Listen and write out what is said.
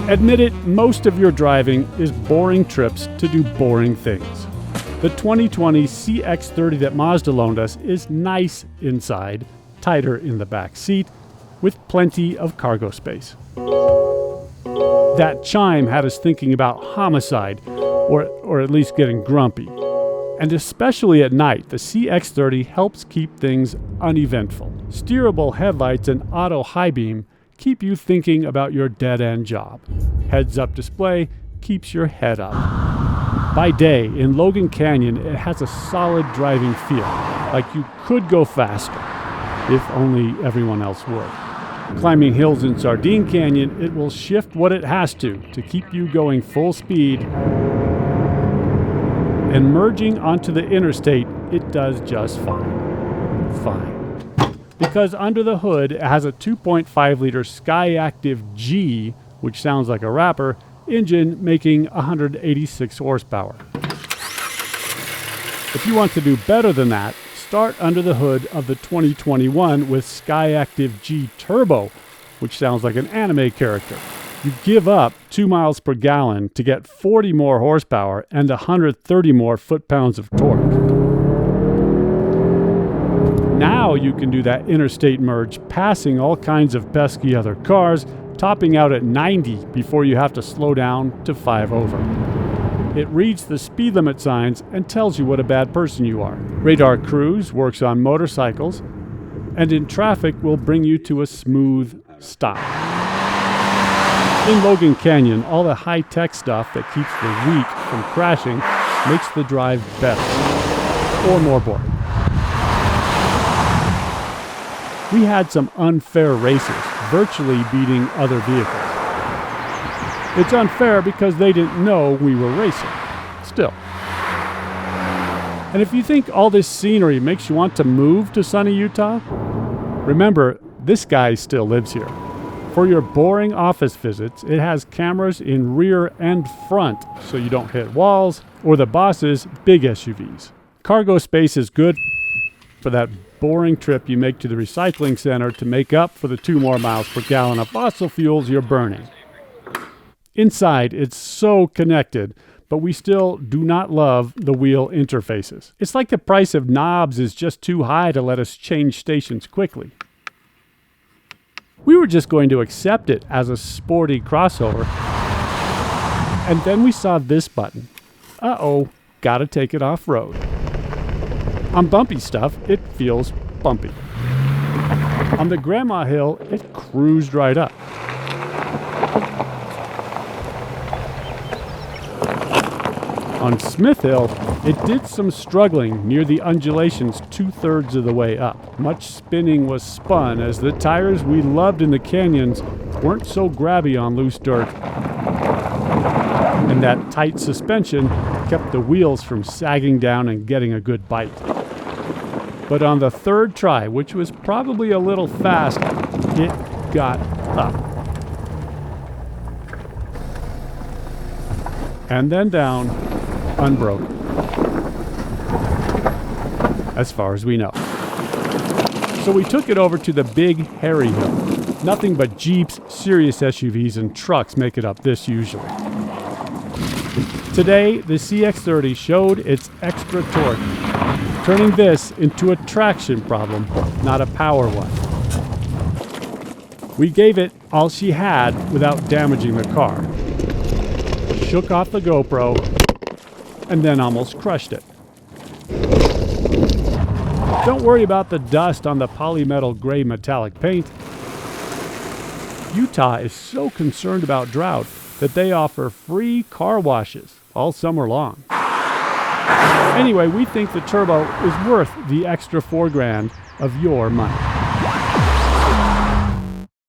Admit it, most of your driving is boring trips to do boring things. The 2020 CX-30 that Mazda loaned us is nice inside, tighter in the back seat, with plenty of cargo space. That chime had us thinking about homicide, or at least getting grumpy. And especially at night, the CX-30 helps keep things uneventful. Steerable headlights and auto high beam keep you thinking about your dead-end job. Heads-up display keeps your head up. By day, in Logan Canyon, it has a solid driving feel, like you could go faster, if only everyone else would. Climbing hills in Sardine Canyon, it will shift what it has to keep you going full speed. And merging onto the interstate, it does just fine. Fine. Because under the hood, it has a 2.5-liter Skyactiv G, which sounds like a rapper, engine making 186 horsepower. If you want to do better than that, start under the hood of the 2021 with Skyactiv G Turbo, which sounds like an anime character. You give up 2 miles per gallon to get 40 more horsepower and 130 more foot-pounds of torque. Now you can do that interstate merge, passing all kinds of pesky other cars, topping out at 90 before you have to slow down to 5 over. It reads the speed limit signs and tells you what a bad person you are. Radar Cruise works on motorcycles, and in traffic will bring you to a smooth stop. In Logan Canyon, all the high-tech stuff that keeps the weak from crashing makes the drive better, or more boring. We had some unfair races, virtually beating other vehicles. It's unfair because they didn't know we were racing. Still. And if you think all this scenery makes you want to move to sunny Utah, remember, this guy still lives here. For your boring office visits, it has cameras in rear and front so you don't hit walls or the boss's big SUVs. Cargo space is good for that boring trip you make to the recycling center to make up for the 2 more miles per gallon of fossil fuels you're burning. Inside, it's so connected, but we still do not love the wheel interfaces. It's like the price of knobs is just too high to let us change stations quickly. We were just going to accept it as a sporty crossover, and then we saw this button. Uh-oh, gotta take it off-road. On bumpy stuff, it feels bumpy. On the Grandma Hill, it cruised right up. On Smith Hill, it did some struggling near the undulations 2/3 of the way up. Much spinning was spun as the tires we loved in the canyons weren't so grabby on loose dirt. And that tight suspension kept the wheels from sagging down and getting a good bite. But on the 3rd try, which was probably a little fast, it got up. And then down, unbroken. As far as we know. So we took it over to the Big Hairy Hill. Nothing but Jeeps, serious SUVs, and trucks make it up this usually. Today, the CX-30 showed its extra torque, turning this into a traction problem, not a power one. We gave it all she had without damaging the car. Shook off the GoPro, and then almost crushed it. Don't worry about the dust on the polymetal gray metallic paint. Utah is so concerned about drought that they offer free car washes all summer long. Anyway, we think the turbo is worth the extra $4,000 of your money.